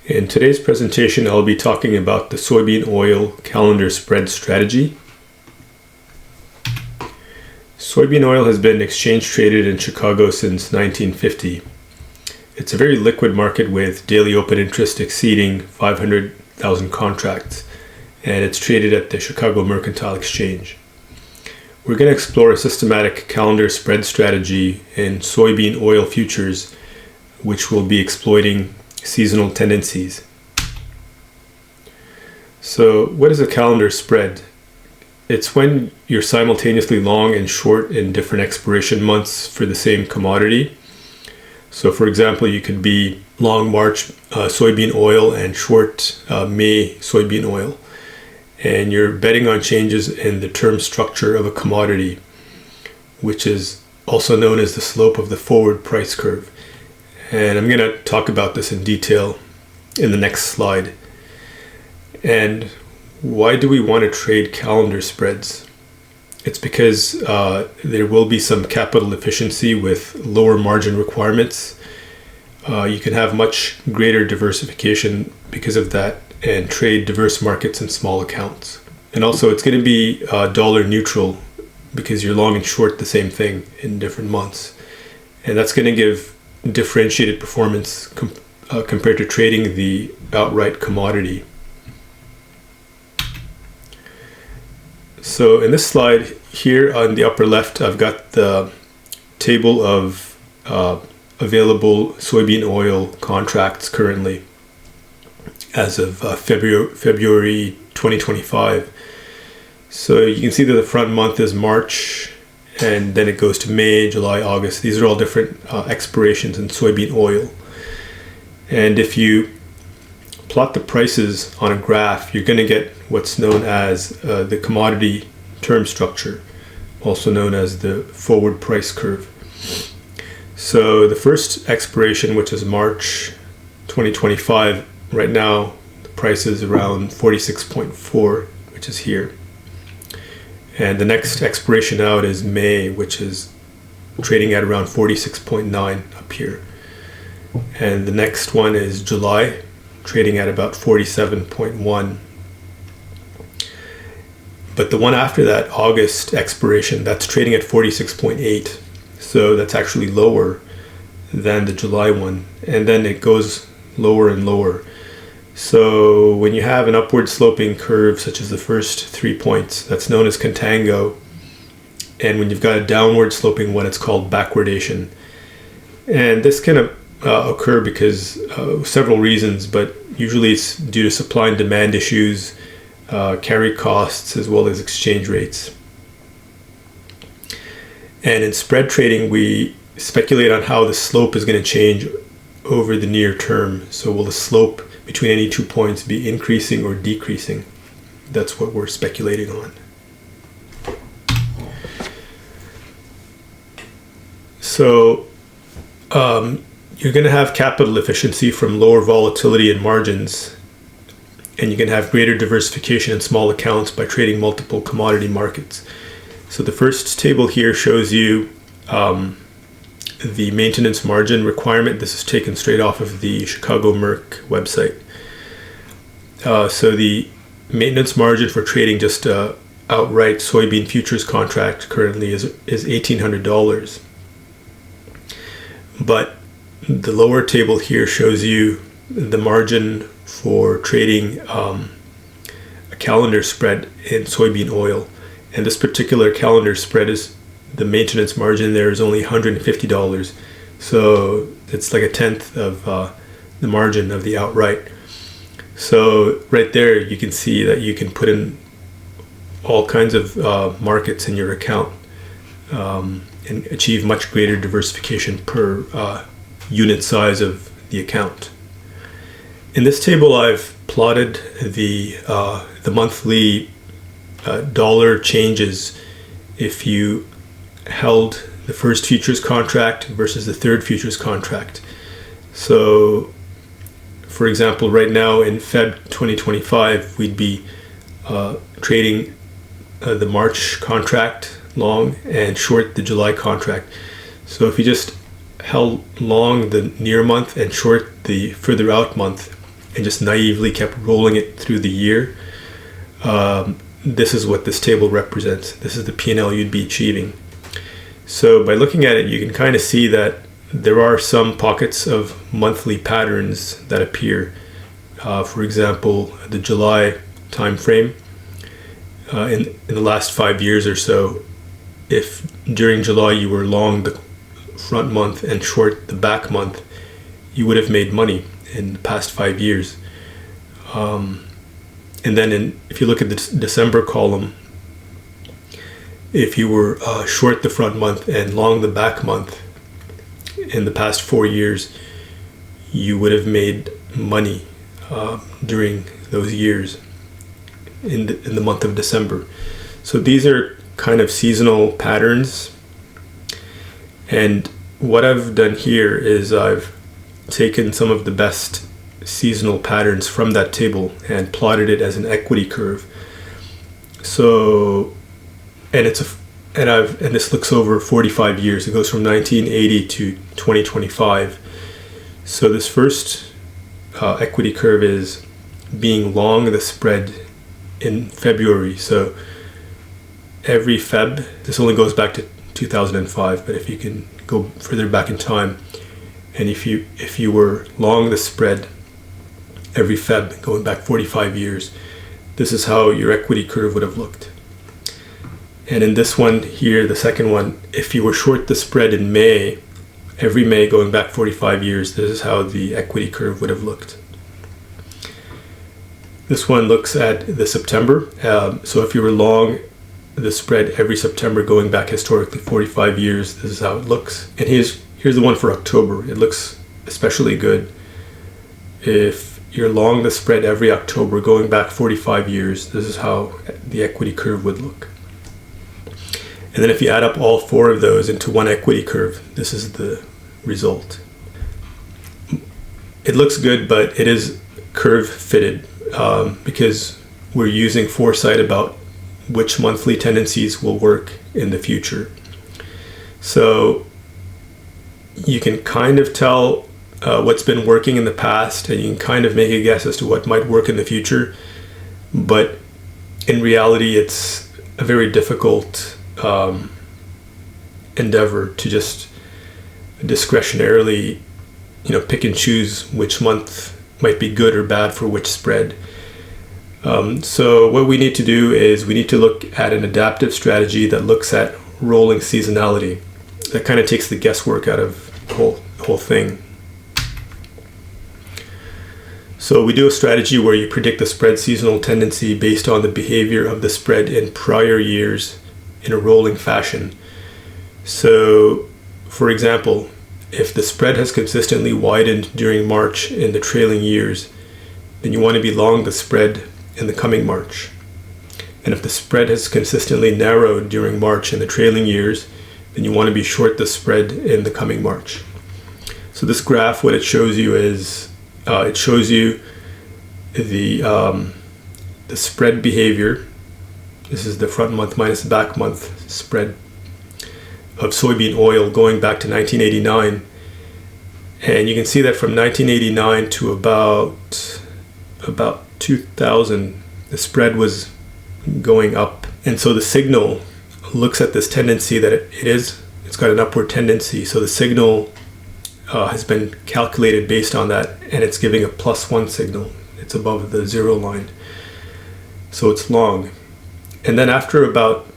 In today's presentation, I'll be talking about the soybean oil calendar spread strategy. Soybean oil has been exchange traded in Chicago since 1950. It's a very liquid market with daily open interest exceeding 500,000 contracts, and it's traded at the Chicago Mercantile Exchange. We're going to explore a systematic calendar spread strategy in soybean oil futures, which will be exploiting seasonal tendencies. So what is a calendar spread? It's when you're simultaneously long and short in different expiration months for the same commodity. So for example, you could be long March soybean oil and short May soybean oil, and you're betting on changes in the term structure of a commodity, which is also known as the slope of the forward price curve. And I'm going to talk about this in detail in the next slide. And why do we want to trade calendar spreads? It's because there will be some capital efficiency with lower margin requirements. You can have much greater diversification because of that and trade diverse markets and small accounts. And also it's going to be dollar neutral because you're long and short the same thing in different months. And that's going to give differentiated performance compared to trading the outright commodity. So in this slide here on the upper left, I've got the table of available soybean oil contracts currently as of February 2025. So you can see that the front month is March, and then it goes to May, July, August. These are all different expirations in soybean oil. And if you plot the prices on a graph, you're going to get what's known as the commodity term structure, also known as the forward price curve. So the first expiration, which is March 2025, right now the price is around 46.4, which is here. And the next expiration out is May, which is trading at around 46.9 up here. And the next one is July, trading at about 47.1. But the one after that, August expiration, that's trading at 46.8. So that's actually lower than the July one. And then it goes lower and lower. So when you have an upward sloping curve, such as the first 3 points, that's known as contango. And when you've got a downward sloping one, it's called backwardation. And this can occur because several reasons, but usually it's due to supply and demand issues, carry costs, as well as exchange rates. And in spread trading, we speculate on how the slope is going to change over the near term. So will the slope between any 2 points be increasing or decreasing? That's what we're speculating on. So you're going to have capital efficiency from lower volatility in margins, and you can have greater diversification in small accounts by trading multiple commodity markets. So the first table here shows you the maintenance margin requirement. This is taken straight off of the Chicago Merc website. So the maintenance margin for trading just outright soybean futures contract currently is $1,800. But the lower table here shows you the margin for trading a calendar spread in soybean oil. And this particular calendar spread is the maintenance margin there is only $150. So it's like a tenth of the margin of the outright. So right there you can see that you can put in all kinds of markets in your account and achieve much greater diversification per unit size of the account. In this table I've plotted the monthly dollar changes if you held the first futures contract versus the third futures contract. So for example, right now in Feb 2025, we'd be trading the March contract long and short the July contract. So if you just held long the near month and short the further out month, and just naively kept rolling it through the year, this is what this table represents. This is the P&L you'd be achieving. So by looking at it, you can kind of see that there are some pockets of monthly patterns that appear. For example, the July time frame, in the last 5 years or so, if during July you were long the front month and short the back month, you would have made money in the past 5 years. And then if you look at the December column, if you were short the front month and long the back month in the past 4 years, you would have made money during those years in the month of December. So these are kind of seasonal patterns. And what I've done here is I've taken some of the best seasonal patterns from that table and plotted it as an equity curve. So, and this looks over 45 years. It goes from 1980 to 2025. So this first equity curve is being long the spread in February. So every Feb, this only goes back to 2005, but if you can go further back in time, and if you were long the spread every Feb going back 45 years, this is how your equity curve would have looked. And in this one here, the second one, if you were short the spread in May, every May going back 45 years, this is how the equity curve would have looked. This one looks at the September. So if you were long the spread every September going back historically 45 years, this is how it looks. And here's the one for October. It looks especially good. If you're long the spread every October going back 45 years, this is how the equity curve would look. And then if you add up all four of those into one equity curve, this is the result. It looks good, but it is curve fitted because we're using foresight about which monthly tendencies will work in the future. So you can kind of tell what's been working in the past, and you can kind of make a guess as to what might work in the future. But in reality, it's a very difficult endeavor to just discretionarily, pick and choose which month might be good or bad for which spread. So what we need to do is we need to look at an adaptive strategy that looks at rolling seasonality. That kind of takes the guesswork out of the whole thing. So we do a strategy where you predict the spread seasonal tendency based on the behavior of the spread in prior years in a rolling fashion. So, for example, if the spread has consistently widened during March in the trailing years, then you want to be long the spread in the coming March. And if the spread has consistently narrowed during March in the trailing years, then you want to be short the spread in the coming March. So this graph, what it shows you is, it shows you the spread behavior. This is the front month minus the back month spread of soybean oil going back to 1989. And you can see that from 1989 to about 2000, the spread was going up. And so the signal looks at this tendency that it's got an upward tendency. So the signal has been calculated based on that, and it's giving a +1 signal. It's above the zero line. So it's long. And then after about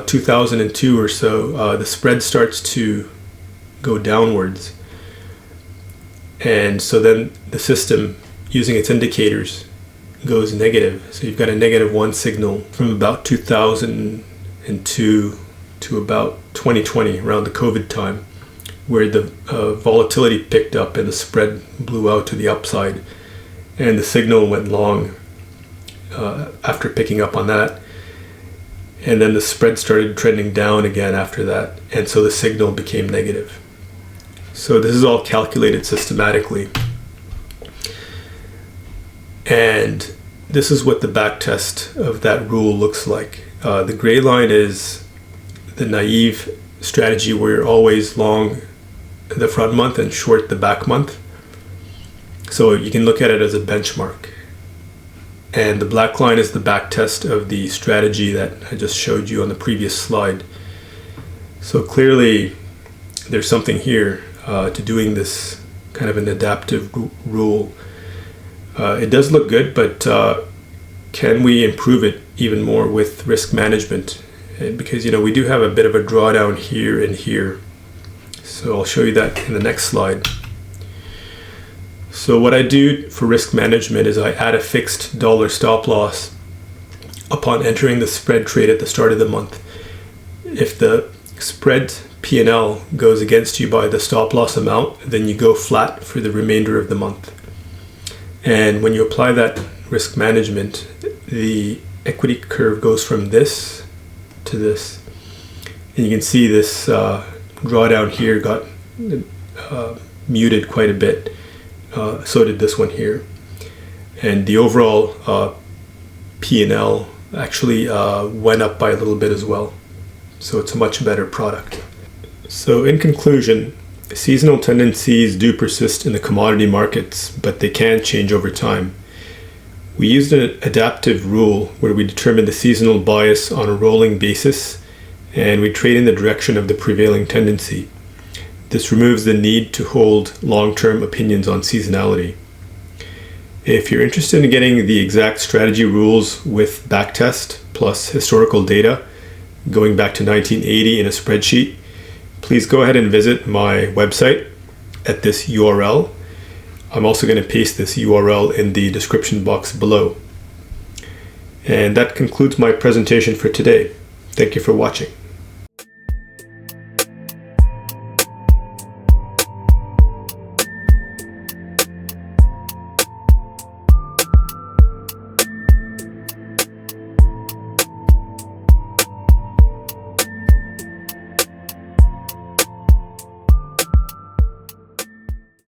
2002 or so, the spread starts to go downwards. And so then the system, using its indicators, goes negative. So you've got a -1 signal from about 2002 to about 2020, around the COVID time, where the volatility picked up and the spread blew out to the upside. And the signal went long after picking up on that. And then the spread started trending down again after that. And so the signal became negative. So this is all calculated systematically. And this is what the backtest of that rule looks like. The gray line is the naive strategy where you're always long the front month and short the back month. So you can look at it as a benchmark. And the black line is the backtest of the strategy that I just showed you on the previous slide. So clearly there's something here to doing this kind of an adaptive rule. It does look good, but can we improve it even more with risk management? Because we do have a bit of a drawdown here and here. So I'll show you that in the next slide. So what I do for risk management is I add a fixed dollar stop loss upon entering the spread trade at the start of the month. If the spread P&L goes against you by the stop loss amount, then you go flat for the remainder of the month. And when you apply that risk management, the equity curve goes from this to this. And you can see this drawdown here got muted quite a bit. So did this one here. And the overall P&L actually went up by a little bit as well. So it's a much better product. So in conclusion, seasonal tendencies do persist in the commodity markets, but they can change over time. We used an adaptive rule where we determine the seasonal bias on a rolling basis, and we trade in the direction of the prevailing tendency. This removes the need to hold long-term opinions on seasonality. If you're interested in getting the exact strategy rules with backtest plus historical data going back to 1980 in a spreadsheet, please go ahead and visit my website at this URL. I'm also going to paste this URL in the description box below. And that concludes my presentation for today. Thank you for watching.